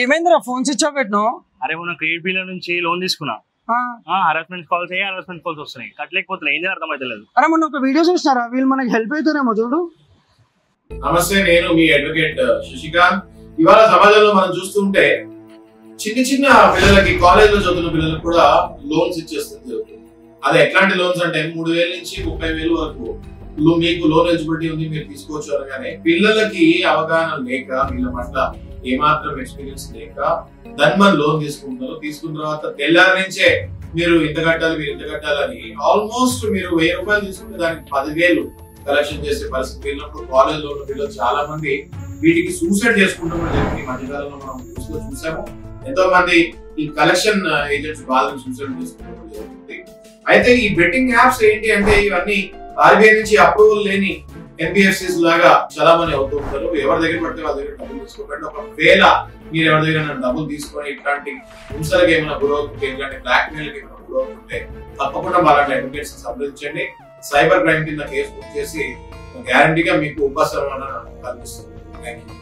ఏమైందిరా phone switch off పెట్టినావు? అరే మొన్న క్రెడిట్ బిల్ నుంచి లోన్ తీసుకున్నా. హరాస్మెంట్ కాల్స్ వస్తున్నాయి, కట్టలేకపోతున్నాయి. ఏం చేయాలి అర్థమైతలేదు. అరే మొన్న ఒక వీడియో చూసినారా, వీళ్ళు మనకి హెల్ప్ అవుతారేమో చూడు. నమస్తే, నేను మీ అడ్వకేట్ శశికాంత్. ఇవాళ సమాజంలో మనం చూస్తుంటే చిన్న చిన్న పిల్లలకి, కాలేజ్ లో చదువుతున్న పిల్లలకు కూడా లోన్స్ ఇచ్చేస్తుంది జరుగుతుంది. అది ఎట్లాంటి లోన్స్ అంటే 3,000 నుంచి 30,000 వరకు మీకు లోన్ ఎలిజిబిలిటీ ఉంది, మీరు తీసుకోవచ్చు అనగానే పిల్లలకి అవగాహన లేక, వీళ్ళ పట్ల ఏమాత్రం ఎక్స్పీరియన్స్ లేక ధన్మన్ లోన్ తీసుకుంటారు. తీసుకున్న తర్వాత తెల్లారి నుంచే మీరు ఇంత కట్టాలని ఆల్మోస్ట్ మీరు 1000 రూపాయలు తీసుకుంటే దానికి 10,000 కలెక్షన్ చేసే పరిస్థితి వెళ్ళినప్పుడు కాలేజ్ లో ఉన్న పిల్లలు చాలా మంది వీటికి సూసైడ్ చేసుకుంటామని చెప్పి ఈ మధ్యకాలంలో మనం న్యూస్ లో చూసాము. ఎంతో మంది ఈ కలెక్షన్ ఏజెంట్స్ వాళ్ళని సూసైడ్ చేసుకోవడం జరుగుతుంది. అయితే ఈ బెట్టింగ్ యాప్స్ ఏంటి అంటే ఇవన్నీ ఆర్బీఐ నుంచి అప్రూవల్ లేని ఎన్బిఎఫ్సిస్ లాగా చాలా మంది అవుతూ ఉంటారు. ఎవరి దగ్గర పడితే వాళ్ళ దగ్గర డబ్బులు తీసుకోకండి. ఒకవేళ మీరు ఎవరి దగ్గర డబ్బులు తీసుకొని ఇట్లాంటి హింసలకి ఏమైనా గురవుతుంటే, ఇట్లాంటి బ్లాక్ మెయిల్ కి ఏమైనా గురవుతుంటే తప్పకుండా అలాంటి అడ్వకేట్స్ సంప్రదించండి. సైబర్ క్రైమ్ కింద కేసు బుక్ చేసి గ్యారంటీగా మీకు ఉపశమనం కల్పిస్తుంది. Thank you.